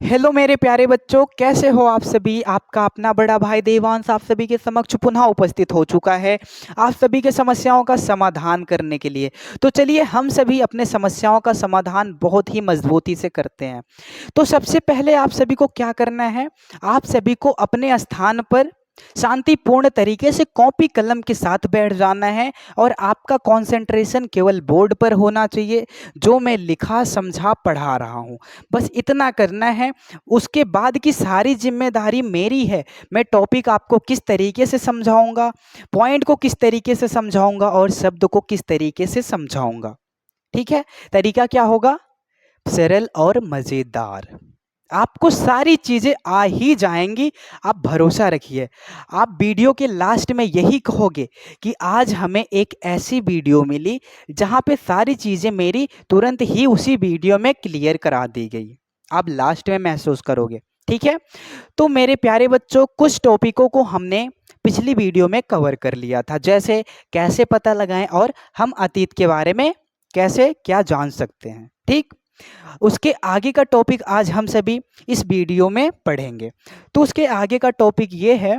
Hello मेरे प्यारे बच्चों, कैसे हो आप सभी। आपका अपना बड़ा भाई देवांश आप सभी के समक्ष पुनः उपस्थित हो चुका है आप सभी के समस्याओं का समाधान करने के लिए। तो चलिए हम सभी अपने समस्याओं का समाधान बहुत ही मजबूती से करते हैं। तो सबसे पहले आप सभी को क्या करना है, आप सभी को अपने स्थान पर शांतिपूर्ण तरीके से कॉपी कलम के साथ बैठ जाना है और आपका कंसंट्रेशन केवल बोर्ड पर होना चाहिए, जो मैं लिखा समझा पढ़ा रहा हूँ, बस इतना करना है। उसके बाद की सारी जिम्मेदारी मेरी है। मैं टॉपिक आपको किस तरीके से समझाऊंगा, पॉइंट को किस तरीके से समझाऊंगा और शब्द को किस तरीके से समझाऊंगा। ठीक है, तरीका क्या होगा, सरल और मजेदार। आपको सारी चीजें आ ही जाएंगी, आप भरोसा रखिए। आप वीडियो के लास्ट में यही कहोगे कि आज हमें एक ऐसी वीडियो मिली जहां पे सारी चीजें मेरी तुरंत ही उसी वीडियो में क्लियर करा दी गई। आप लास्ट में महसूस करोगे। ठीक है, तो मेरे प्यारे बच्चों, कुछ टॉपिकों को हमने पिछली वीडियो में कवर कर लिया था, जैसे कैसे पता लगाएं और हम अतीत के बारे में कैसे क्या जान सकते हैं। ठीक, उसके आगे का टॉपिक आज हम सभी इस वीडियो में पढ़ेंगे। तो उसके आगे का टॉपिक ये है,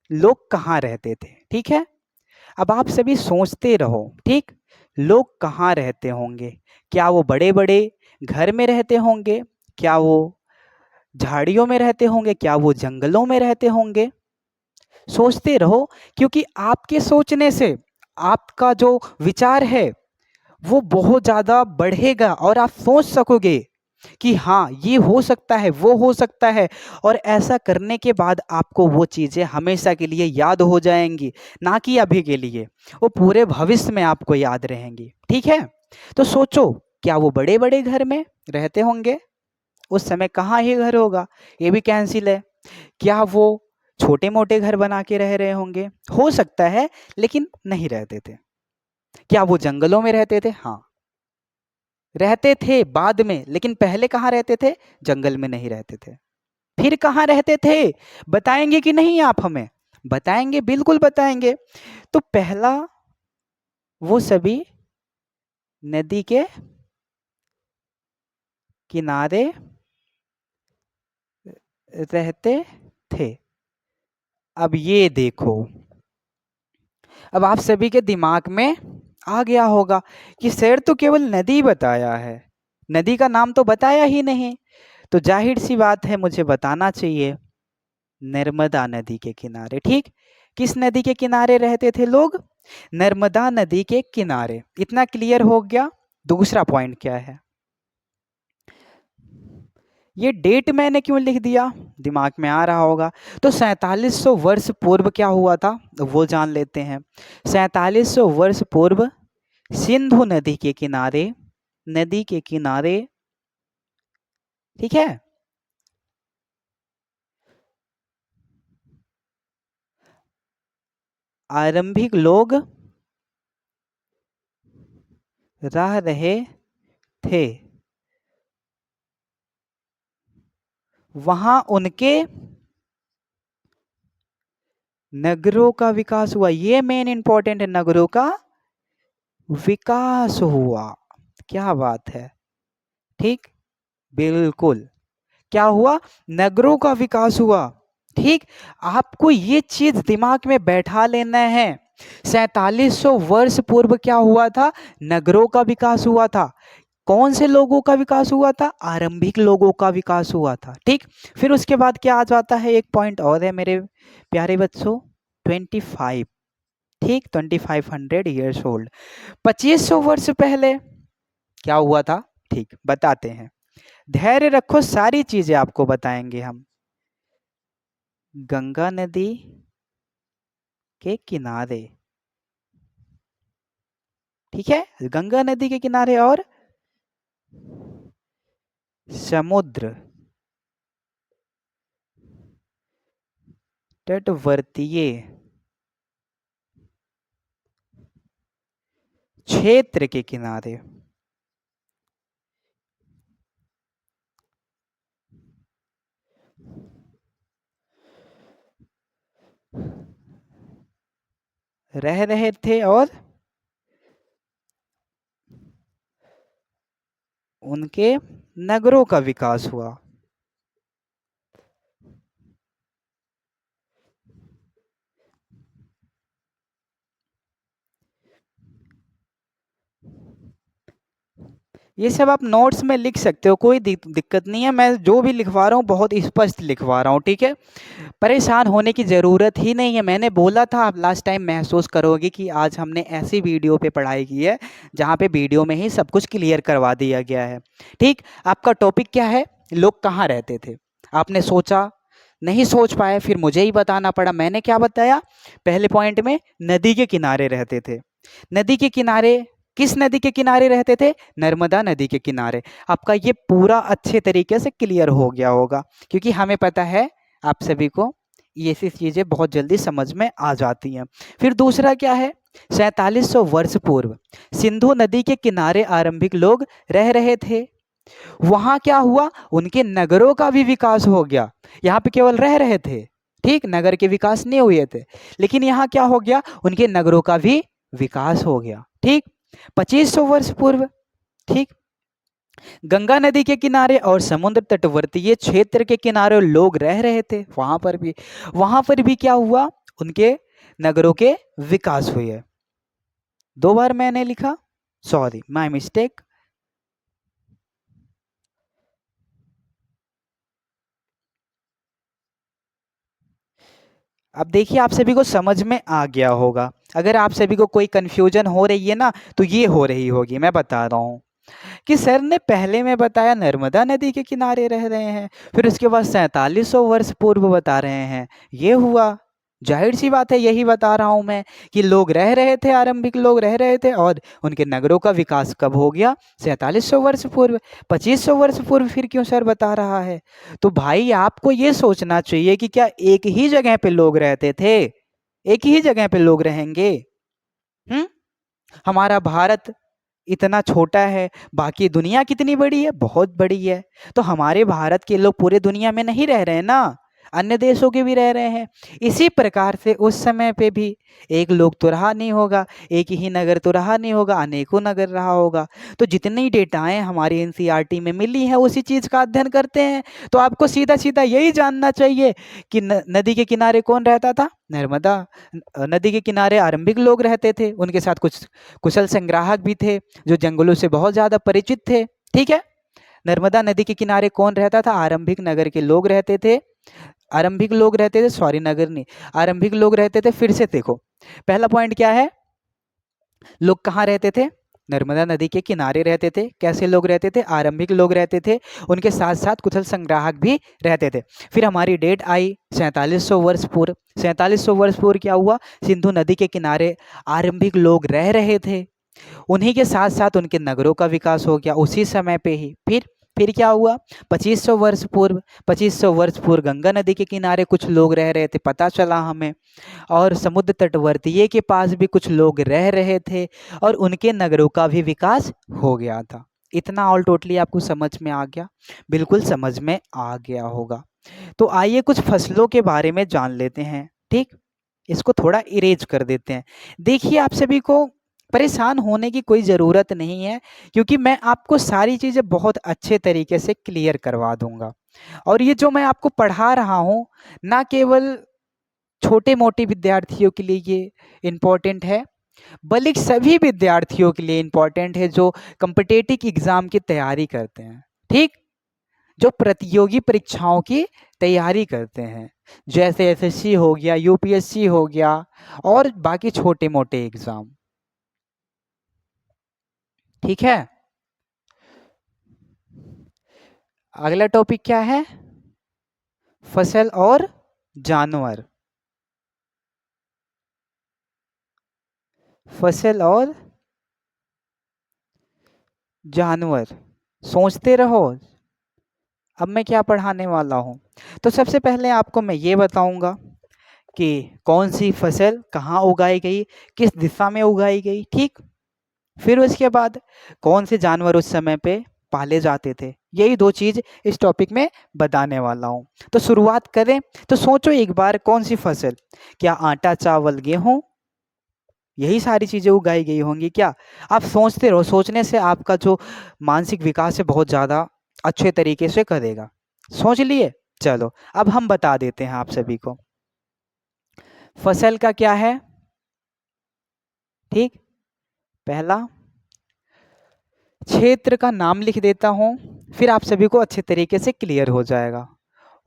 लोग कहाँ रहते थे। ठीक है, अब आप सभी सोचते रहो। ठीक, लोग कहाँ रहते होंगे, क्या वो बड़े बड़े घर में रहते होंगे, क्या वो झाड़ियों में रहते होंगे, क्या वो जंगलों में रहते होंगे। सोचते रहो, क्योंकि आपके सोचने से आपका जो विचार है वो बहुत ज़्यादा बढ़ेगा और आप सोच सकोगे कि हाँ ये हो सकता है, वो हो सकता है। और ऐसा करने के बाद आपको वो चीज़ें हमेशा के लिए याद हो जाएंगी, ना कि अभी के लिए, वो पूरे भविष्य में आपको याद रहेंगी। ठीक है, तो सोचो, क्या वो बड़े बड़े घर में रहते होंगे, उस समय कहाँ ही घर होगा, ये भी कैंसिल है। क्या वो छोटे मोटे घर बना के रह रहे होंगे, हो सकता है, लेकिन नहीं रहते थे। क्या वो जंगलों में रहते थे, हाँ रहते थे बाद में, लेकिन पहले कहाँ रहते थे, जंगल में नहीं रहते थे। फिर कहाँ रहते थे, बताएंगे कि नहीं आप हमें, बताएंगे, बिल्कुल बताएंगे। तो पहला, वो सभी नदी के किनारे रहते थे। अब ये देखो, अब आप सभी के दिमाग में आ गया होगा कि सर तो केवल नदी बताया है, नदी का नाम तो बताया ही नहीं। तो जाहिर सी बात है, मुझे बताना चाहिए नर्मदा नदी के किनारे। ठीक, किस नदी के किनारे रहते थे लोग, नर्मदा नदी के किनारे। इतना क्लियर हो गया। दूसरा पॉइंट क्या है, ये डेट मैंने क्यों लिख दिया, दिमाग में आ रहा होगा। तो 4700 वर्ष पूर्व क्या हुआ था, वो जान लेते हैं। 4700 वर्ष पूर्व सिंधु नदी के किनारे, नदी के किनारे, ठीक है, आरंभिक लोग रह रहे थे। वहां उनके नगरों का विकास हुआ, ये मेन इंपॉर्टेंट है, नगरों का विकास हुआ। क्या बात है, ठीक, बिल्कुल, क्या हुआ, नगरों का विकास हुआ। ठीक, आपको ये चीज दिमाग में बैठा लेना है। 4700 वर्ष पूर्व क्या हुआ था, नगरों का विकास हुआ था। कौन से लोगों का विकास हुआ था, आरंभिक लोगों का विकास हुआ था। ठीक, फिर उसके बाद क्या आ जाता है, एक पॉइंट और है मेरे प्यारे बच्चों, 25। ठीक, 2500 ईयर्स ओल्ड, 2500 वर्ष पहले क्या हुआ था। ठीक, बताते हैं, धैर्य रखो, सारी चीजें आपको बताएंगे हम। गंगा नदी के किनारे, ठीक है, गंगा नदी के किनारे और समुद्र तटवर्तीय क्षेत्र के किनारे रह रहे थे और उनके नगरों का विकास हुआ। ये सब आप नोट्स में लिख सकते हो, कोई दिक्कत नहीं है। मैं जो भी लिखवा रहा हूँ बहुत स्पष्ट लिखवा रहा हूँ, ठीक है। परेशान होने की ज़रूरत ही नहीं है। मैंने बोला था, आप लास्ट टाइम महसूस करोगे कि आज हमने ऐसी वीडियो पे पढ़ाई की है जहाँ पे वीडियो में ही सब कुछ क्लियर करवा दिया गया है। ठीक, आपका टॉपिक क्या है? लोग कहाँ रहते थे? आपने सोचा, नहीं सोच पाए, फिर मुझे ही बताना पड़ा। मैंने क्या बताया पहले पॉइंट में? नदी के किनारे रहते थे। नदी के किनारे, किस नदी के किनारे रहते थे? नर्मदा नदी के किनारे। आपका ये पूरा अच्छे तरीके से क्लियर हो गया होगा, क्योंकि हमें पता है आप सभी को ये ऐसी चीज़ें बहुत जल्दी समझ में आ जाती हैं। फिर दूसरा क्या है? 4700 वर्ष पूर्व सिंधु नदी के किनारे आरंभिक लोग रह रहे थे। वहां क्या हुआ? उनके नगरों का भी विकास हो गया। यहाँ पे केवल रह रहे थे, ठीक, नगर के विकास नहीं हुए थे, लेकिन यहाँ क्या हो गया? उनके नगरों का भी विकास हो गया। ठीक, 2500 वर्ष पूर्व, ठीक, गंगा नदी के किनारे और समुद्र तटवर्तीय क्षेत्र के किनारे लोग रह रहे थे। वहां पर भी क्या हुआ? उनके नगरों के विकास हुए। 2 बार मैंने लिखा, सॉरी, माय मिस्टेक। अब देखिए, आप सभी को समझ में आ गया होगा। अगर आप सभी को कोई कंफ्यूजन हो रही है ना, तो ये हो रही होगी, मैं बता रहा हूँ कि सर ने पहले में बताया नर्मदा नदी के किनारे रह रहे हैं, फिर उसके बाद 4700 वर्ष पूर्व बता रहे हैं। ये हुआ, जाहिर सी बात है, यही बता रहा हूं मैं कि लोग रह रहे थे, आरंभिक लोग रह रहे थे, और उनके नगरों का विकास कब हो गया? 4700 वर्ष पूर्व। 2500 वर्ष पूर्व फिर क्यों सर बता रहा है? तो भाई आपको ये सोचना चाहिए कि क्या एक ही जगह पे लोग रहते थे? एक ही जगह पे लोग रहेंगे? हम्म हमारा भारत इतना छोटा है, बाकी दुनिया कितनी बड़ी है? बहुत बड़ी है। तो हमारे भारत के लोग पूरे दुनिया में नहीं रह रहे हैं ना, अन्य देशों के भी रह रहे हैं। इसी प्रकार से उस समय पे भी एक लोग तो रहा नहीं होगा, एक ही नगर तो रहा नहीं होगा, अनेकों नगर रहा होगा। तो जितनी डेटाएं हमारी एनसीईआरटी में मिली हैं उसी चीज का अध्ययन करते हैं। तो आपको सीधा सीधा यही जानना चाहिए कि नदी के किनारे कौन रहता था? नर्मदा नदी के किनारे आरंभिक लोग रहते थे, उनके साथ कुछ कुशल संग्राहक भी थे जो जंगलों से बहुत ज्यादा परिचित थे। ठीक है, नर्मदा नदी के किनारे कौन रहता था? आरंभिक नगर के लोग रहते थे। आरंभिक लोग रहते थे, सॉरी, नगर नहीं, आरंभिक लोग रहते थे। फिर से देखो, पहला पॉइंट क्या है? लोग कहाँ रहते थे? नर्मदा नदी के किनारे रहते थे। कैसे लोग रहते थे? आरंभिक लोग रहते थे, उनके साथ साथ कुशल संग्राहक भी रहते थे। फिर हमारी डेट आई 4700 वर्ष पूर्व। 4700 वर्ष पूर्व क्या हुआ? सिंधु नदी के किनारे आरंभिक लोग रह रहे थे, उन्हीं के साथ साथ उनके नगरों का विकास हो गया उसी समय पे ही। फिर क्या हुआ? 2500 वर्ष पूर्व। 2500 वर्ष पूर्व गंगा नदी के किनारे कुछ लोग रह रहे थे, पता चला हमें, और समुद्र तटवर्तीय के पास भी कुछ लोग रह रहे थे, और उनके नगरों का भी विकास हो गया था। इतना ऑल टोटली आपको समझ में आ गया? बिल्कुल समझ में आ गया होगा। तो आइए कुछ फसलों के बारे में जान लेते हैं। ठीक, इसको थोड़ा इरेज कर देते हैं। देखिए, आप सभी को परेशान होने की कोई ज़रूरत नहीं है, क्योंकि मैं आपको सारी चीज़ें बहुत अच्छे तरीके से क्लियर करवा दूंगा। और ये जो मैं आपको पढ़ा रहा हूँ, ना केवल छोटे मोटे विद्यार्थियों के लिए ये इम्पोर्टेंट है, बल्कि सभी विद्यार्थियों के लिए इम्पोर्टेंट है जो कम्पिटेटिव एग्जाम की तैयारी करते हैं। ठीक, जो प्रतियोगी परीक्षाओं की तैयारी करते हैं, जैसे एसएससी हो गया, यूपीएससी हो गया, और बाकी छोटे मोटे एग्जाम। ठीक है, अगला टॉपिक क्या है? फसल और जानवर। फसल और जानवर, सोचते रहो अब मैं क्या पढ़ाने वाला हूँ। तो सबसे पहले आपको मैं ये बताऊंगा कि कौन सी फसल कहाँ उगाई गई, किस दिशा में उगाई गई। ठीक, फिर उसके बाद कौन से जानवर उस समय पे पाले जाते थे। यही दो चीज इस टॉपिक में बताने वाला हूँ। तो शुरुआत करें। तो सोचो एक बार, कौन सी फसल? क्या आटा, चावल, गेहूं, यही सारी चीजें उगाई गई होंगी क्या? आप सोचते रहो, सोचने से आपका जो मानसिक विकास है बहुत ज्यादा अच्छे तरीके से करेगा। सोच लिए? चलो अब हम बता देते हैं आप सभी को। फसल का क्या है? ठीक, पहला क्षेत्र का नाम लिख देता हूं, फिर आप सभी को अच्छे तरीके से क्लियर हो जाएगा।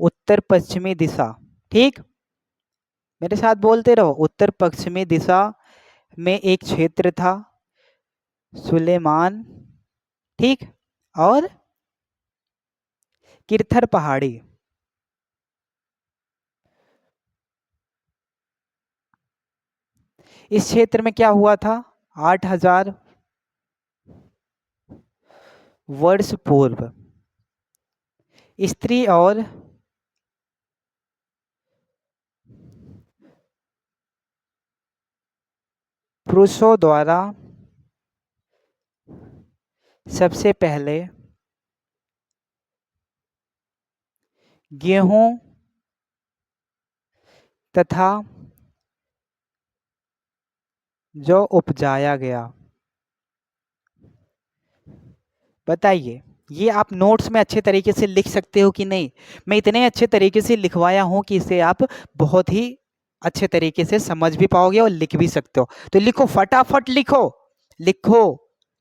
उत्तर पश्चिमी दिशा, ठीक, मेरे साथ बोलते रहो। उत्तर पश्चिमी दिशा में एक क्षेत्र था, सुलेमान, ठीक, और किरथर पहाड़ी। इस क्षेत्र में क्या हुआ था? 8,000 वर्ष पूर्व स्त्री और पुरुषों द्वारा सबसे पहले गेहूं तथा जौ उपजाया गया। बताइए, ये आप नोट्स में अच्छे तरीके से लिख सकते हो कि नहीं? मैं इतने अच्छे तरीके से लिखवाया हूं कि इसे आप बहुत ही अच्छे तरीके से समझ भी पाओगे और लिख भी सकते हो। तो लिखो, फटाफट लिखो, लिखो,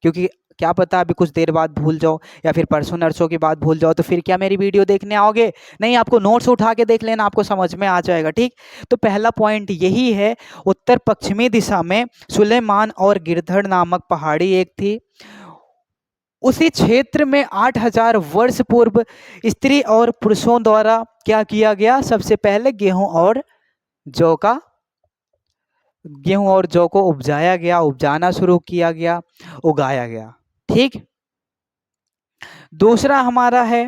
क्योंकि क्या पता अभी कुछ देर बाद भूल जाओ या फिर परसों नरसों के बाद भूल जाओ, तो फिर क्या मेरी वीडियो देखने आओगे? नहीं, आपको नोट्स उठा के देख लेना, आपको समझ में आ जाएगा, ठीक। तो पहला पॉइंट यही है, उत्तर पश्चिमी दिशा में सुलेमान और गिरधर नामक पहाड़ी एक थी। उसी क्षेत्र में 8,000 वर्ष पूर्व स्त्री और पुरुषों द्वारा क्या किया गया? सबसे पहले जौ का गेहूं और जौ को उपजाया गया, उपजाना शुरू किया गया, उगाया गया, ठीक। दूसरा हमारा है,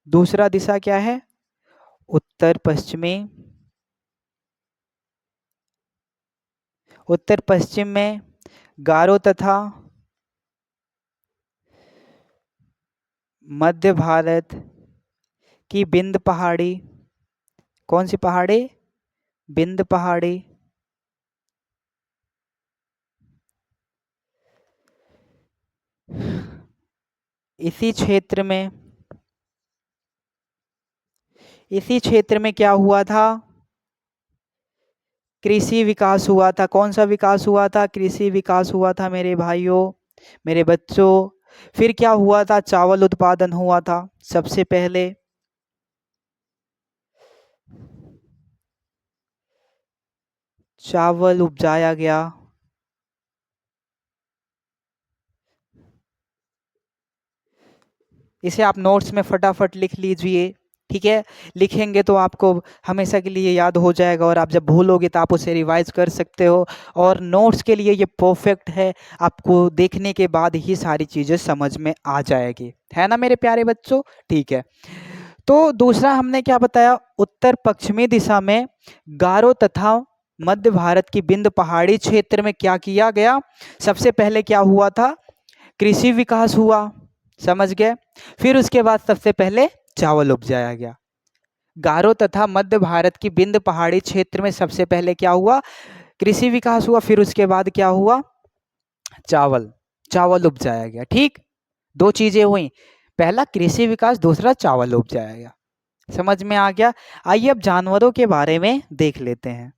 दूसरा दिशा क्या है? उत्तर पश्चिमी, उत्तर पश्चिम में गारो तथा मध्य भारत की बिंद पहाड़ी। कौन सी पहाड़ी? बिंद पहाड़ी। इसी क्षेत्र में, इसी क्षेत्र में क्या हुआ था? कृषि विकास हुआ था। कौन सा विकास हुआ था? कृषि विकास हुआ था मेरे भाइयों, मेरे बच्चों। फिर क्या हुआ था? चावल उत्पादन हुआ था सबसे पहले। चावल उपजाया गया। इसे आप नोट्स में फटाफट लिख लीजिए, ठीक है। लिखेंगे तो आपको हमेशा के लिए याद हो जाएगा, और आप जब भूलोगे तो आप उसे रिवाइज कर सकते हो। और नोट्स के लिए ये परफेक्ट है, आपको देखने के बाद ही सारी चीज़ें समझ में आ जाएगी, है ना मेरे प्यारे बच्चों? ठीक है। तो दूसरा हमने क्या बताया? उत्तर पश्चिमी दिशा में गारो तथा मध्य भारत की बिंद पहाड़ी क्षेत्र में क्या किया गया? सबसे पहले क्या हुआ था? कृषि विकास हुआ, समझ गए। फिर उसके बाद सबसे पहले चावल उपजाया गया। गारो तथा मध्य भारत की बिंद पहाड़ी क्षेत्र में सबसे पहले क्या हुआ? कृषि विकास हुआ। फिर उसके बाद क्या हुआ? चावल, चावल उपजाया गया, ठीक। दो चीजें हुई, पहला कृषि विकास, दूसरा चावल उपजाया गया। समझ में आ गया? आइए अब जानवरों के बारे में देख लेते हैं।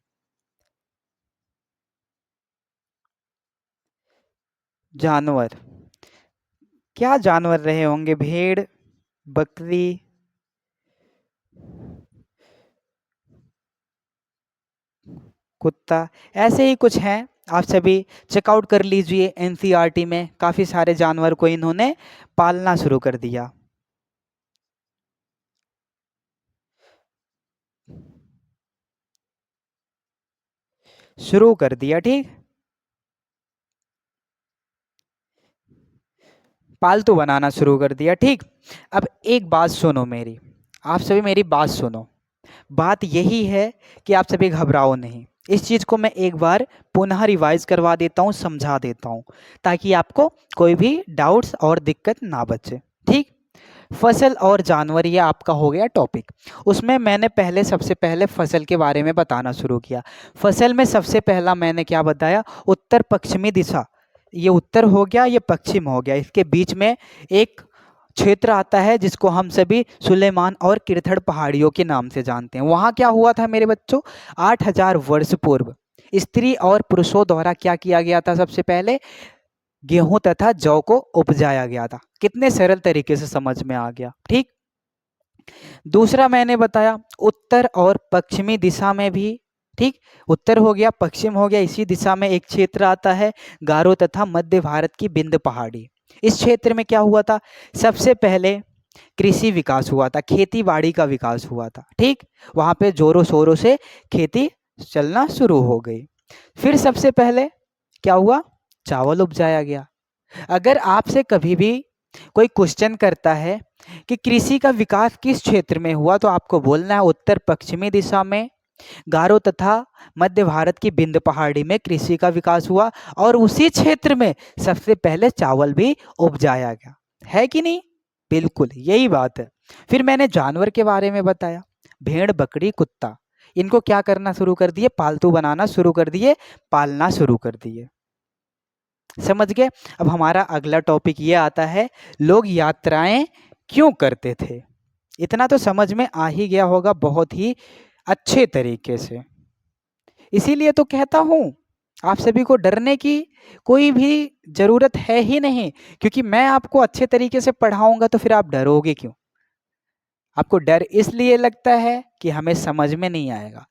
जानवर, क्या जानवर रहे होंगे? भेड़, बकरी, कुत्ता, ऐसे ही कुछ हैं। आप सभी चेकआउट कर लीजिए, एनसीईआरटी में काफी सारे जानवर को इन्होंने पालना शुरू कर दिया, शुरू कर दिया, ठीक। पालतू बनाना शुरू कर दिया, ठीक। अब एक बात सुनो मेरी, आप सभी मेरी बात सुनो। बात यही है कि आप सभी घबराओ नहीं। इस चीज़ को मैं एक बार पुनः रिवाइज करवा देता हूँ, समझा देता हूँ, ताकि आपको कोई भी डाउट्स और दिक्कत ना बचे, ठीक। फसल और जानवर, ये आपका हो गया टॉपिक। उसमें मैंने पहले सबसे पहले फसल के बारे में बताना शुरू किया। फसल में सबसे पहला मैंने क्या बताया? उत्तर पश्चिमी दिशा। ये उत्तर हो गया, ये पश्चिम हो गया, इसके बीच में एक क्षेत्र आता है जिसको हम सभी सुलेमान और किरथड़ पहाड़ियों के नाम से जानते हैं। वहाँ क्या हुआ था मेरे बच्चों? 8,000 वर्ष पूर्व स्त्री और पुरुषों द्वारा क्या किया गया था? सबसे पहले गेहूं तथा जौ को उपजाया गया था। कितने सरल तरीके से समझ में आ गया। ठीक। दूसरा मैंने बताया उत्तर और पश्चिमी दिशा में भी। ठीक। उत्तर हो गया, पश्चिम हो गया, इसी दिशा में एक क्षेत्र आता है गारो तथा मध्य भारत की विंध्य पहाड़ी। इस क्षेत्र में क्या हुआ था? सबसे पहले कृषि विकास हुआ था, खेती बाड़ी का विकास हुआ था। ठीक। वहां पे जोरों शोरों से खेती चलना शुरू हो गई। फिर सबसे पहले क्या हुआ? चावल उपजाया गया। अगर आपसे कभी भी कोई क्वेश्चन करता है कि कृषि का विकास किस क्षेत्र में हुआ, तो आपको बोलना है उत्तर पश्चिमी दिशा में गारो तथा मध्य भारत की विंध्य पहाड़ी में कृषि का विकास हुआ, और उसी क्षेत्र में सबसे पहले चावल भी उपजाया गया। है कि नहीं? बिल्कुल यही बात है। फिर मैंने जानवर के बारे में बताया, भेड़ बकरी कुत्ता, इनको क्या करना शुरू कर दिए? पालतू बनाना शुरू कर दिए, पालना शुरू कर दिए। समझ गए? अब हमारा अगला टॉपिक ये आता है, लोग यात्राएं क्यों करते थे? इतना तो समझ में आ ही गया होगा बहुत ही अच्छे तरीके से। इसीलिए तो कहता हूं आप सभी को डरने की कोई भी जरूरत है ही नहीं, क्योंकि मैं आपको अच्छे तरीके से पढ़ाऊंगा, तो फिर आप डरोगे क्यों? आपको डर इसलिए लगता है कि हमें समझ में नहीं आएगा,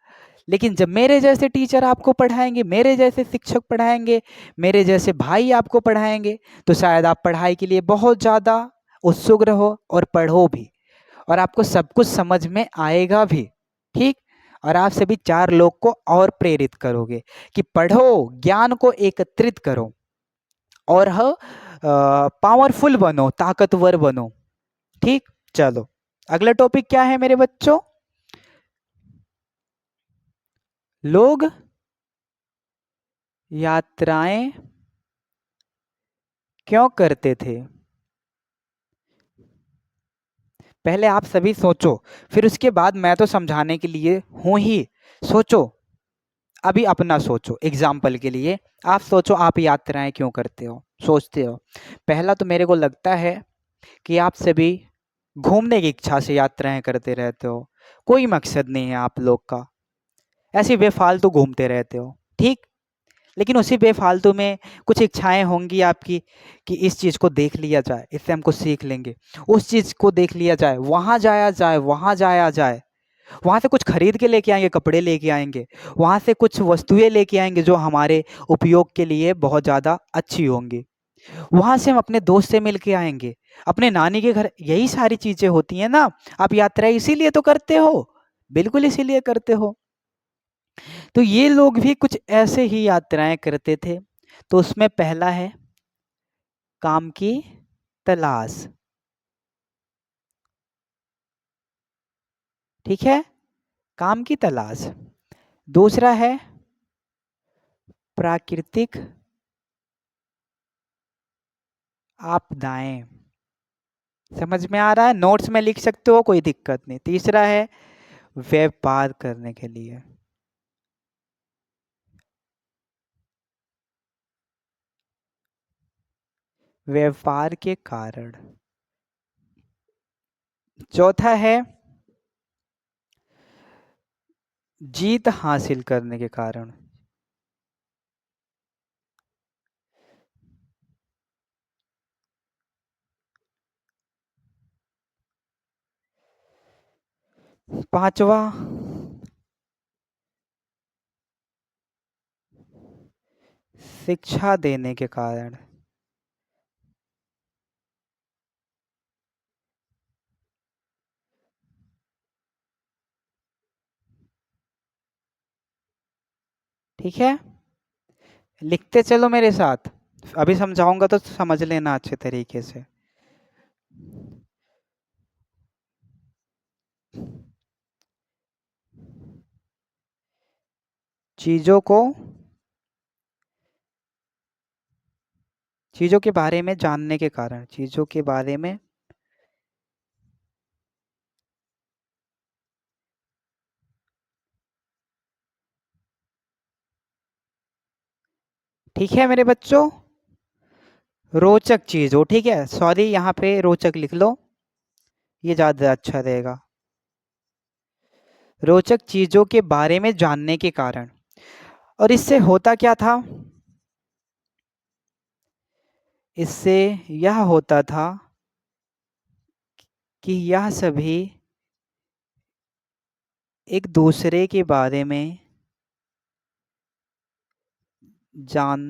लेकिन जब मेरे जैसे टीचर आपको पढ़ाएंगे, मेरे जैसे शिक्षक पढ़ाएंगे, मेरे जैसे भाई आपको पढ़ाएंगे, तो शायद आप पढ़ाई के लिए बहुत ज़्यादा उत्सुक रहो और पढ़ो भी, और आपको सब कुछ समझ में आएगा भी। ठीक। और आप सभी चार लोग को और प्रेरित करोगे कि पढ़ो, ज्ञान को एकत्रित करो, और पावरफुल बनो, ताकतवर बनो। ठीक। चलो, अगला टॉपिक क्या है मेरे बच्चों? लोग यात्राएं क्यों करते थे? पहले आप सभी सोचो, फिर उसके बाद मैं तो समझाने के लिए हूं ही। सोचो, अभी अपना सोचो। एग्जाम्पल के लिए आप सोचो, आप यात्राएं क्यों करते हो, सोचते हो। पहला तो मेरे को लगता है कि आप सभी घूमने की इच्छा से यात्राएं करते रहते हो, कोई मकसद नहीं है आप लोग का, ऐसे बेफालतू घूमते रहते हो। ठीक। लेकिन उसी बेफालतू में कुछ इच्छाएं होंगी आपकी कि इस चीज़ को देख लिया जाए, इससे हम कुछ सीख लेंगे, उस चीज़ को देख लिया जाए, वहाँ जाया जाए, वहाँ जाया जाए, वहाँ से कुछ खरीद के लेके आएंगे, कपड़े लेके आएंगे, वहाँ से कुछ वस्तुएं लेके आएंगे जो हमारे उपयोग के लिए बहुत ज़्यादा अच्छी होंगी, वहाँ से हम अपने दोस्त से मिल के आएंगे, अपने नानी के घर, यही सारी चीज़ें होती हैं ना। आप यात्रा इसीलिए तो करते हो, बिल्कुल इसीलिए करते हो। तो ये लोग भी कुछ ऐसे ही यात्राएं करते थे। तो उसमें पहला है काम की तलाश। ठीक है, काम की तलाश। दूसरा है प्राकृतिक आपदाएं। समझ में आ रहा है? नोट्स में लिख सकते हो, कोई दिक्कत नहीं। तीसरा है व्यापार करने के लिए। व्यापार के कारण। चौथा है जीत हासिल करने के कारण। पांचवा शिक्षा देने के कारण। ठीक है, लिखते चलो मेरे साथ, अभी समझाऊंगा तो समझ लेना अच्छे तरीके से। चीजों को, चीजों के बारे में जानने के कारण, चीजों के बारे में। ठीक है मेरे बच्चों, रोचक चीज हो, ठीक है, सॉरी यहाँ पे रोचक लिख लो, ये ज्यादा अच्छा रहेगा। रोचक चीजों के बारे में जानने के कारण। और इससे होता क्या था? इससे यह होता था कि यह सभी एक दूसरे के बारे में जान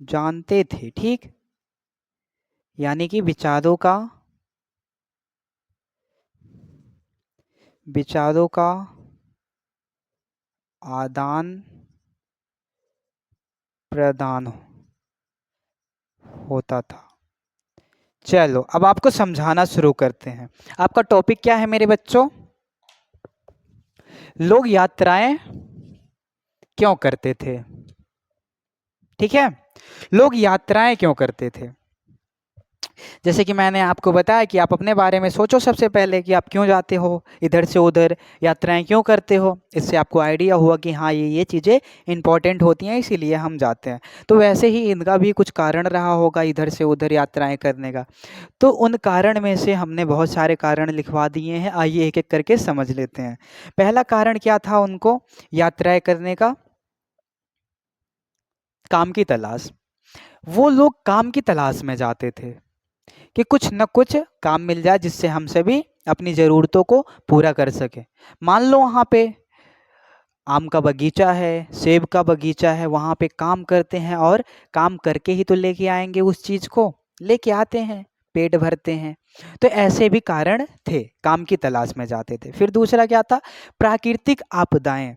जानते थे, ठीक। यानी कि विचारों का आदान प्रदान होता था। चलो अब आपको समझाना शुरू करते हैं। आपका टॉपिक क्या है मेरे बच्चों? लोग यात्राएं क्यों करते थे? ठीक है, लोग यात्राएं क्यों करते थे? जैसे कि मैंने आपको बताया कि आप अपने बारे में सोचो सबसे पहले कि आप क्यों जाते हो इधर से उधर, यात्राएं क्यों करते हो। इससे आपको आइडिया हुआ कि हाँ ये चीज़ें इंपॉर्टेंट होती हैं, इसीलिए हम जाते हैं। तो वैसे ही इनका भी कुछ कारण रहा होगा इधर से उधर यात्राएं करने का। तो उन कारण में से हमने बहुत सारे कारण लिखवा दिए हैं, आइए एक एक करके समझ लेते हैं। पहला कारण क्या था उनको यात्राएं करने का? काम की तलाश। वो लोग काम की तलाश में जाते थे कि कुछ न कुछ काम मिल जाए जिससे हम सभी अपनी ज़रूरतों को पूरा कर सकें। मान लो वहाँ पे आम का बगीचा है, सेब का बगीचा है, वहाँ पे काम करते हैं और काम करके ही तो लेके आएंगे उस चीज़ को, लेके आते हैं, पेट भरते हैं। तो ऐसे भी कारण थे, काम की तलाश में जाते थे। फिर दूसरा क्या था? प्राकृतिक आपदाएं।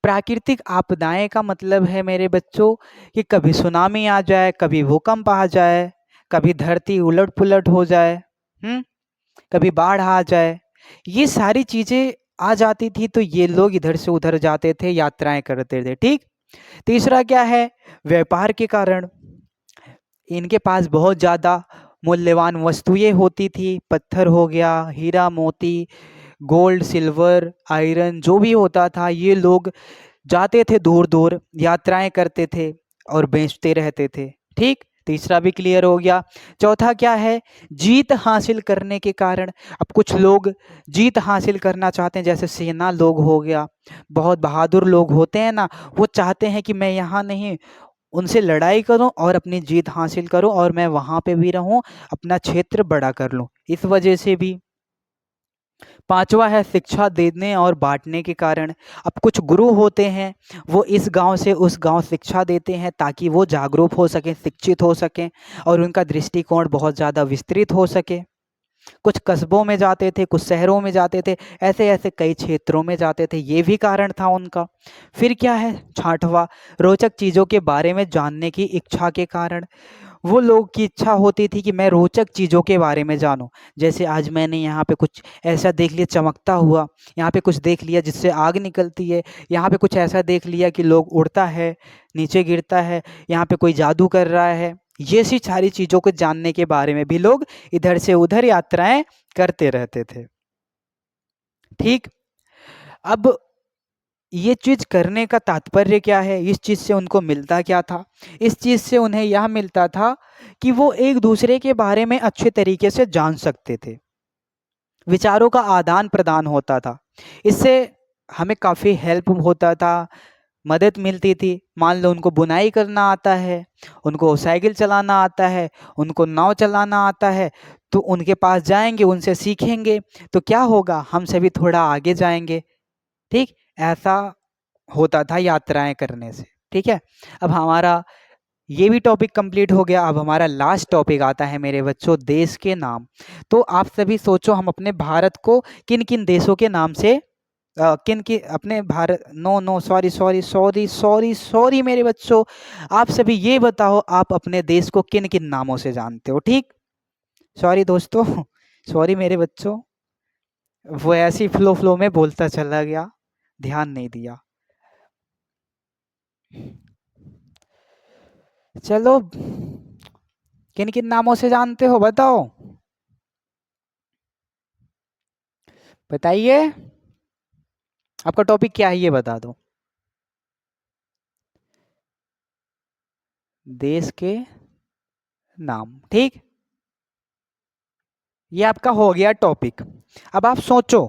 प्राकृतिक आपदाएं का मतलब है मेरे बच्चों कि कभी सुनामी आ जाए, कभी भूकंप आ जाए, कभी धरती उलट पुलट हो जाए, कभी बाढ़ आ जाए, ये सारी चीजें आ जाती थी तो ये लोग इधर से उधर जाते थे, यात्राएं करते थे, ठीक। तीसरा क्या है? व्यापार के कारण। इनके पास बहुत ज्यादा मूल्यवान वस्तुएं होती थी, पत्थर हो गया, हीरा मोती, गोल्ड सिल्वर आयरन, जो भी होता था, ये लोग जाते थे दूर दूर, यात्राएं करते थे और बेचते रहते थे, ठीक। तीसरा भी क्लियर हो गया। चौथा क्या है? जीत हासिल करने के कारण। अब कुछ लोग जीत हासिल करना चाहते हैं, जैसे सेना लोग हो गया, बहुत बहादुर लोग होते हैं ना, वो चाहते हैं कि मैं यहाँ नहीं, उनसे लड़ाई करूं और अपनी जीत हासिल करूं और मैं वहां पे भी रहूं, अपना क्षेत्र बड़ा कर लूं, इस वजह से भी। पांचवा है शिक्षा देने और बांटने के कारण। अब कुछ गुरु होते हैं, वो इस गांव से उस गांव शिक्षा देते हैं ताकि वो जागरूक हो सकें, शिक्षित हो सकें और उनका दृष्टिकोण बहुत ज़्यादा विस्तृत हो सके। कुछ कस्बों में जाते थे, कुछ शहरों में जाते थे, ऐसे ऐसे कई क्षेत्रों में जाते थे, ये भी कारण था उनका। फिर क्या है? छठवा, रोचक चीज़ों के बारे में जानने की इच्छा के कारण। वो लोग की इच्छा होती थी कि मैं रोचक चीज़ों के बारे में जानूं। जैसे आज मैंने यहाँ पे कुछ ऐसा देख लिया चमकता हुआ, यहाँ पे कुछ देख लिया जिससे आग निकलती है, यहाँ पे कुछ ऐसा देख लिया कि लोग उड़ता है, नीचे गिरता है, यहाँ पे कोई जादू कर रहा है, ये सी सारी चीज़ों को जानने के बारे में भी लोग इधर से उधर यात्राएं करते रहते थे, ठीक। अब ये चीज़ करने का तात्पर्य क्या है? इस चीज़ से उनको मिलता क्या था? इस चीज़ से उन्हें यह मिलता था कि वो एक दूसरे के बारे में अच्छे तरीके से जान सकते थे, विचारों का आदान प्रदान होता था, इससे हमें काफ़ी हेल्प होता था, मदद मिलती थी। मान लो उनको बुनाई करना आता है, उनको साइकिल चलाना आता है, उनको नाव चलाना आता है, तो उनके पास जाएंगे, उनसे सीखेंगे, तो क्या होगा? हम सभी थोड़ा आगे जाएंगे, ठीक। ऐसा होता था यात्राएं करने से, ठीक है। अब हमारा ये भी टॉपिक कंप्लीट हो गया। अब हमारा लास्ट टॉपिक आता है मेरे बच्चों, देश के नाम। तो आप सभी सोचो हम अपने भारत को किन किन देशों के नाम से किन की अपने Bharat, no no sorry sorry sorry sorry sorry मेरे बच्चों, आप सभी ये बताओ आप अपने देश को किन किन नामों से जानते हो, ठीक। सॉरी दोस्तों सॉरी मेरे बच्चों, वो ऐसी फ्लो फ्लो में बोलता चला गया, ध्यान नहीं दिया। चलो किन किन नामों से जानते हो बताओ, बताइए। आपका टॉपिक क्या है ये बता दो। देश के नाम, ठीक। ये आपका हो गया टॉपिक। अब आप सोचो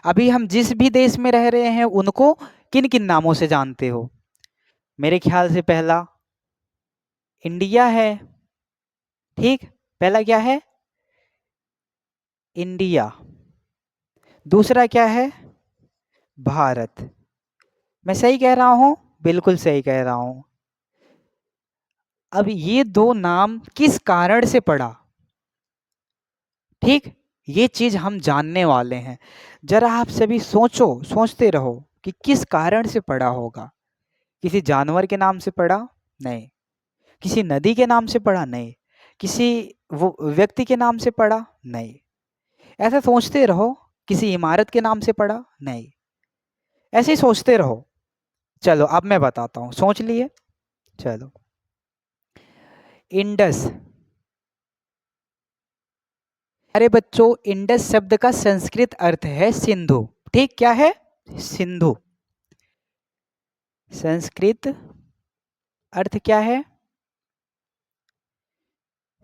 अभी हम जिस भी देश में रह रहे हैं उनको किन किन नामों से जानते हो? मेरे ख्याल से पहला इंडिया है, ठीक। पहला क्या है? इंडिया। दूसरा क्या है? भारत। मैं सही कह रहा हूं? बिल्कुल सही कह रहा हूं। अब ये दो नाम किस कारण से पड़ा, ठीक, ये चीज हम जानने वाले हैं। जरा आप सभी सोचो, सोचते रहो कि किस कारण से पड़ा होगा। किसी जानवर के नाम से पड़ा? नहीं। किसी नदी के नाम से पड़ा? नहीं। किसी वो व्यक्ति के नाम से पड़ा? नहीं। ऐसा सोचते रहो। किसी इमारत के नाम से पड़ा? नहीं। ऐसे ही सोचते रहो। चलो अब मैं बताता हूँ, सोच लिए? चलो। इंडस। अरे बच्चों, इंडस शब्द का संस्कृत अर्थ है सिंधु। ठीक, क्या है? सिंधु। संस्कृत अर्थ क्या है?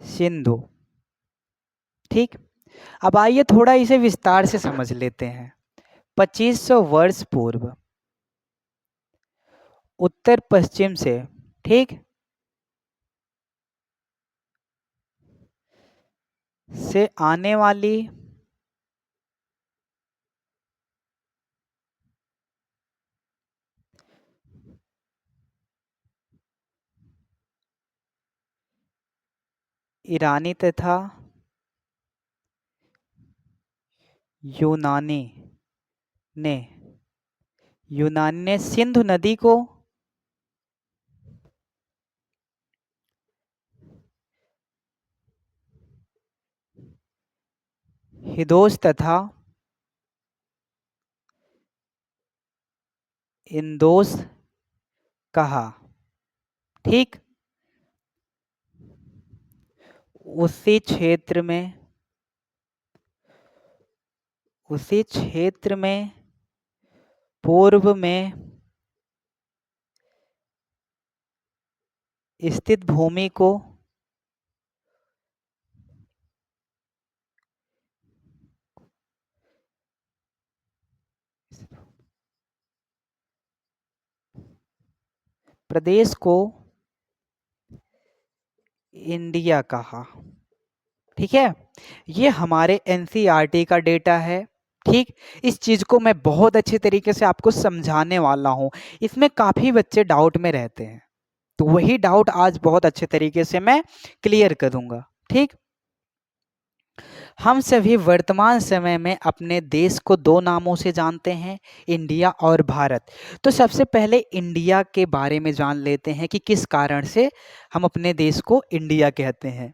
सिंधु। ठीक। अब आइए थोड़ा इसे विस्तार से समझ लेते हैं। 2500 वर्ष पूर्व उत्तर पश्चिम से, ठीक, से आने वाली ईरानी तथा यूनानी ने यूनानी ने सिंधु नदी को हिदोस तथा इंदोस कहा। ठीक। उसी क्षेत्र में उसी क्षेत्र में पूर्व में स्थित भूमि को प्रदेश को इंडिया कहा। ठीक है, ये हमारे एनसीईआरटी का डेटा है। ठीक। इस चीज को मैं बहुत अच्छे तरीके से आपको समझाने वाला हूं। इसमें काफी बच्चे डाउट में रहते हैं, तो वही डाउट आज बहुत अच्छे तरीके से मैं क्लियर करूंगा। ठीक। हम सभी वर्तमान समय में अपने देश को दो नामों से जानते हैं, इंडिया और भारत। तो सबसे पहले इंडिया के बारे में जान लेते हैं कि किस कारण से हम अपने देश को इंडिया कहते हैं।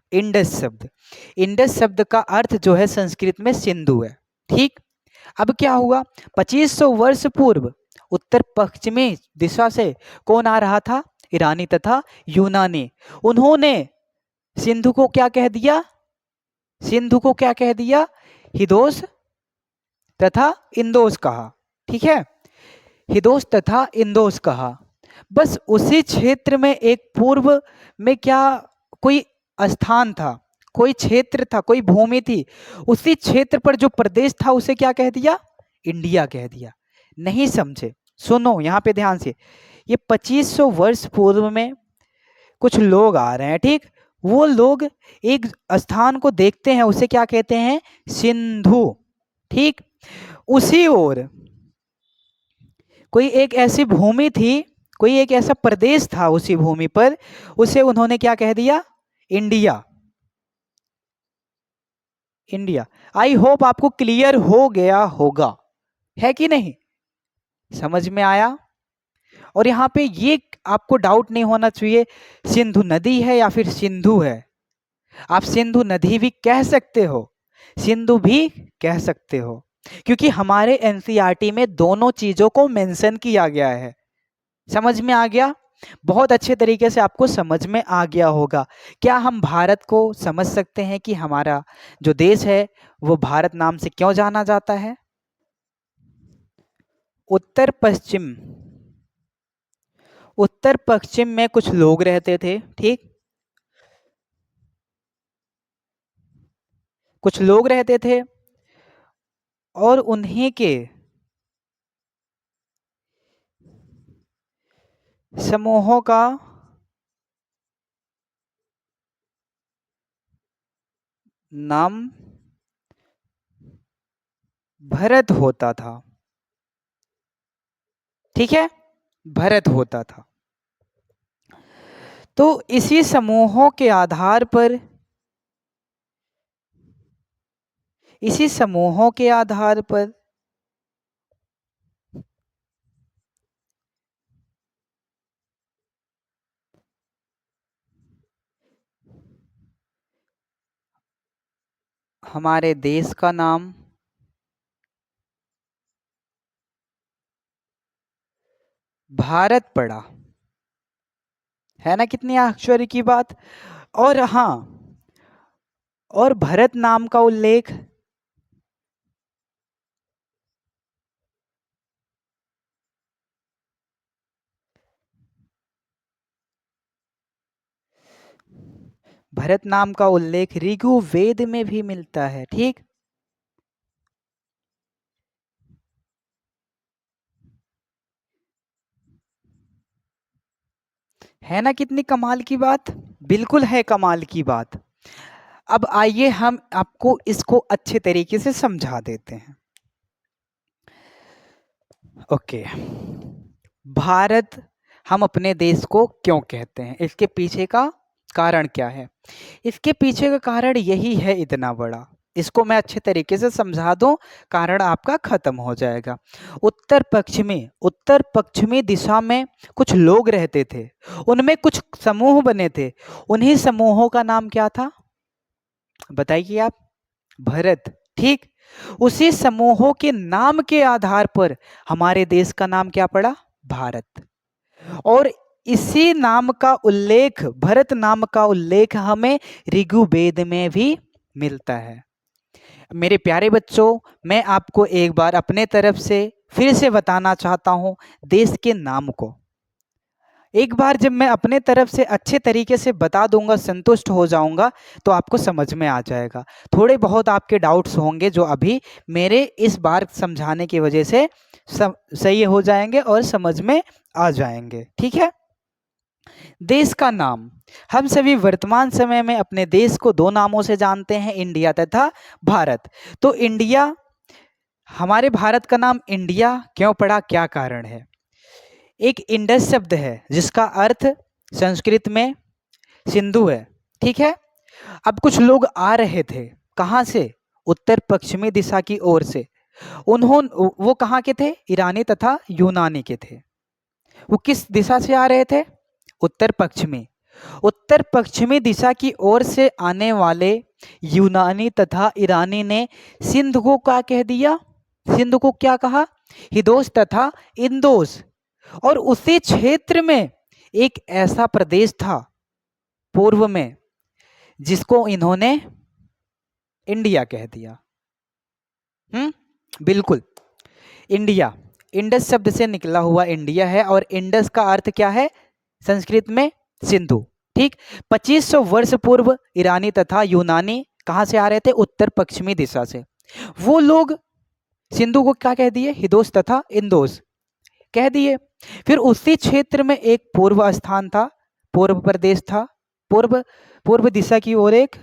इंडस शब्द का अर्थ जो है संस्कृत में सिंधु है। ठीक। अब क्या हुआ? 2500 वर्ष पूर्व उत्तर पश्चिमी दिशा से कौन आ रहा था? ईरानी तथा यूनानी। उन्होंने सिंधु को क्या कह दिया? सिंधु को क्या कह दिया? हिदोस तथा इंदोस कहा। ठीक है, हिदोस तथा इंदोस कहा। बस उसी क्षेत्र में एक पूर्व में क्या कोई स्थान था, कोई क्षेत्र था, कोई भूमि थी। उसी क्षेत्र पर जो प्रदेश था उसे क्या कह दिया? इंडिया कह दिया। नहीं समझे? सुनो यहां पे ध्यान से। ये 2500 वर्ष पूर्व में कुछ लोग आ रहे हैं, ठीक। वो लोग एक स्थान को देखते हैं, उसे क्या कहते हैं? सिंधु। ठीक। उसी ओर कोई एक ऐसी भूमि थी, कोई एक ऐसा प्रदेश था उसी भूमि पर, उसे उन्होंने क्या कह दिया? इंडिया। इंडिया। आई होप आपको क्लियर हो गया होगा, है कि नहीं? समझ में आया? और यहाँ पे ये आपको डाउट नहीं होना चाहिए सिंधु नदी है या फिर सिंधु है। आप सिंधु नदी भी कह सकते हो, सिंधु भी कह सकते हो, क्योंकि हमारे एनसीईआरटी में दोनों चीजों को मेंशन किया गया है। समझ में आ गया? बहुत अच्छे तरीके से आपको समझ में आ गया होगा। क्या हम भारत को समझ सकते हैं कि हमारा जो देश है वो भारत नाम से क्यों जाना जाता है? उत्तर पश्चिम उत्तर पश्चिम में कुछ लोग रहते थे, ठीक। कुछ लोग रहते थे और उन्हीं के समूहों का नाम भरत होता था। ठीक है, भरत होता था। तो इसी समूहों के आधार पर, इसी समूहों के आधार पर हमारे देश का नाम भारत पड़ा। है ना कितनी आश्चर्य की बात। और हाँ, और भरत नाम का उल्लेख, भरत नाम का उल्लेख ऋग्वेद में भी मिलता है। ठीक, है ना कितनी कमाल की बात। बिल्कुल है कमाल की बात। अब आइए हम आपको इसको अच्छे तरीके से समझा देते हैं। ओके, भारत हम अपने देश को क्यों कहते हैं, इसके पीछे का कारण क्या है। इसके पीछे का कारण यही है इतना बड़ा, इसको मैं अच्छे तरीके से समझा दूं, कारण आपका खत्म हो जाएगा। उत्तर पश्चिमी दिशा में कुछ लोग रहते थे, उनमें कुछ समूह बने थे। उन्हीं समूहों का नाम क्या था बताइए आप, भरत। ठीक, उसी समूहों के नाम के आधार पर हमारे देश का नाम क्या पड़ा, भारत। और इसी नाम का उल्लेख, भरत नाम का उल्लेख हमें ऋग्वेद में भी मिलता है। मेरे प्यारे बच्चों, मैं आपको एक बार अपने तरफ से फिर से बताना चाहता हूं देश के नाम को। एक बार जब मैं अपने तरफ से अच्छे तरीके से बता दूंगा, संतुष्ट हो जाऊंगा, तो आपको समझ में आ जाएगा। थोड़े बहुत आपके डाउट्स होंगे जो अभी मेरे इस बार समझाने की वजह से सही हो जाएंगे और समझ में आ जाएंगे। ठीक है, देश का नाम, हम सभी वर्तमान समय में अपने देश को दो नामों से जानते हैं, इंडिया तथा भारत। तो इंडिया, हमारे भारत का नाम इंडिया क्यों पड़ा, क्या कारण है। एक इंडस शब्द है जिसका अर्थ संस्कृत में सिंधु है। ठीक है, अब कुछ लोग आ रहे थे, कहाँ से, उत्तर पश्चिमी दिशा की ओर से। वो कहाँ के थे, ईरानी तथा यूनानी के थे। वो किस दिशा से आ रहे थे, उत्तर पश्चिमी। उत्तर पश्चिमी दिशा की ओर से आने वाले यूनानी तथा ईरानी ने सिंध को क्या कह दिया, सिंध को क्या कहा, हिदोस तथा इंदोस। और उसी क्षेत्र में एक ऐसा प्रदेश था पूर्व में जिसको इन्होंने इंडिया कह दिया। बिल्कुल, इंडिया इंडस शब्द से निकला हुआ इंडिया है, और इंडस का अर्थ क्या है संस्कृत में, सिंधु। ठीक, 2500 वर्ष पूर्व ईरानी तथा यूनानी कहां से आ रहे थे, उत्तर पश्चिमी दिशा से। वो लोग सिंधु को क्या कह दिए, हिदोस तथा इंदोस कह दिए। फिर उसी क्षेत्र में एक पूर्व स्थान था, पूर्व प्रदेश था, पूर्व पूर्व दिशा की ओर एक,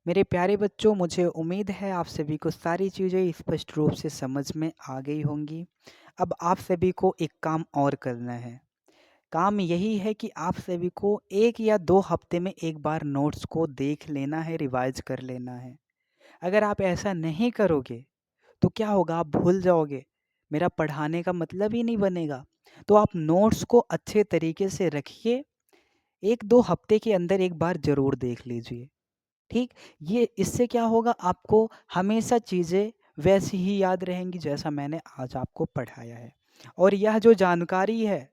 मेरे प्यारे बच्चों, मुझे उम्मीद है आप सभी को सारी चीज़ें स्पष्ट रूप से समझ में आ गई होंगी। अब आप सभी को एक काम और करना है। काम यही है कि आप सभी को 1 या 2 हफ्ते में एक बार नोट्स को देख लेना है, रिवाइज कर लेना है। अगर आप ऐसा नहीं करोगे तो क्या होगा, आप भूल जाओगे, मेरा पढ़ाने का मतलब ही नहीं बनेगा। तो आप नोट्स को अच्छे तरीके से रखिए, 1-2 हफ्ते के अंदर एक बार ज़रूर देख लीजिए। ठीक, ये इससे क्या होगा, आपको हमेशा चीज़ें वैसी ही याद रहेंगी जैसा मैंने आज आपको पढ़ाया है। और यह जो जानकारी है,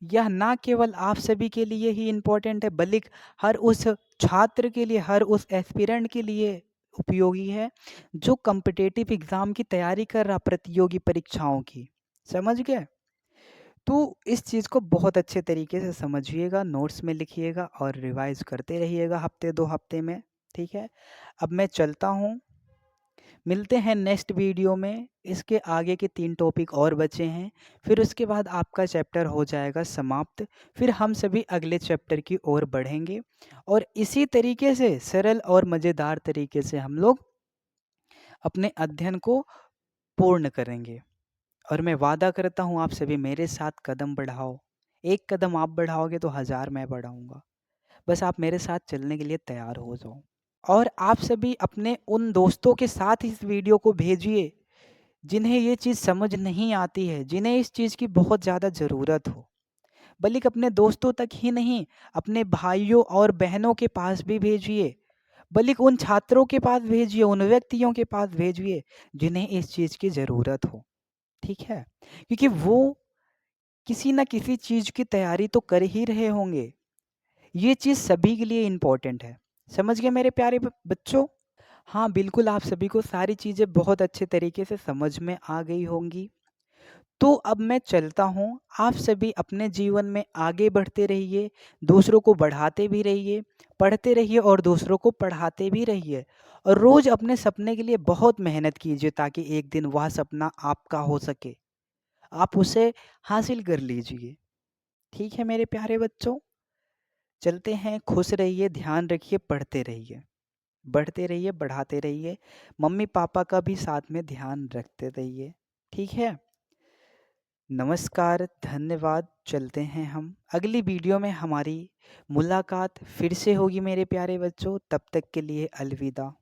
यह ना केवल आप सभी के लिए ही इम्पोर्टेंट है, बल्कि हर उस छात्र के लिए, हर उस एस्पिरेंट के लिए उपयोगी है जो कॉम्पिटिटिव एग्ज़ाम की तैयारी कर रहा, प्रतियोगी परीक्षाओं की। समझ गए। तो इस चीज़ को बहुत अच्छे तरीके से समझिएगा, नोट्स में लिखिएगा और रिवाइज करते रहिएगा हफ्ते 2 हफ्ते में। ठीक है, अब मैं चलता हूँ, मिलते हैं नेक्स्ट वीडियो में। इसके आगे के 3 टॉपिक और बचे हैं, फिर उसके बाद आपका चैप्टर हो जाएगा समाप्त। फिर हम सभी अगले चैप्टर की ओर बढ़ेंगे और इसी तरीके से सरल और मज़ेदार तरीके से हम लोग अपने अध्ययन को पूर्ण करेंगे। और मैं वादा करता हूँ आप सभी मेरे साथ कदम बढ़ाओ। एक कदम आप बढ़ाओगे तो 1000 मैं बढ़ाऊँगा। बस आप मेरे साथ चलने के लिए तैयार हो जाओ। और आप सभी अपने उन दोस्तों के साथ इस वीडियो को भेजिए जिन्हें ये चीज़ समझ नहीं आती है, जिन्हें इस चीज़ की बहुत ज़्यादा ज़रूरत हो। बल्कि अपने दोस्तों तक ही नहीं, अपने भाइयों और बहनों के पास भी भेजिए। बल्कि उन छात्रों के पास भेजिए, उन व्यक्तियों के पास भेजिए जिन्हें इस चीज़ की ज़रूरत हो। ठीक है? क्योंकि वो किसी न किसी चीज़ की तैयारी तो कर ही रहे होंगे। ये चीज़ सभी के लिए इम्पोर्टेंट है। समझ गए मेरे प्यारे बच्चों? हाँ, बिल्कुल आप सभी को सारी चीज़ें बहुत अच्छे तरीके से समझ में आ गई होंगी। तो अब मैं चलता हूँ। आप सभी अपने जीवन में आगे बढ़ते रहिए, दूसरों को बढ़ाते भी रहिए, पढ़ते रहिए और दूसरों को पढ़ाते भी रहिए। और रोज़ अपने सपने के लिए बहुत मेहनत कीजिए ताकि एक दिन वह सपना आपका हो सके। आप उसे हासिल कर लीजिए। ठीक है मेरे प्यारे बच्चों? चलते हैं, खुश रहिए, ध्यान रखिए, पढ़ते रहिए। बढ़ते रहिए, बढ़ाते रहिए। मम्मी-पापा का भी साथ में ध्यान रखते रहिए। ठीक है? नमस्कार, धन्यवाद। चलते हैं हम। अगली वीडियो में हमारी मुलाकात फिर से होगी मेरे प्यारे बच्चों। तब तक के लिए अलविदा।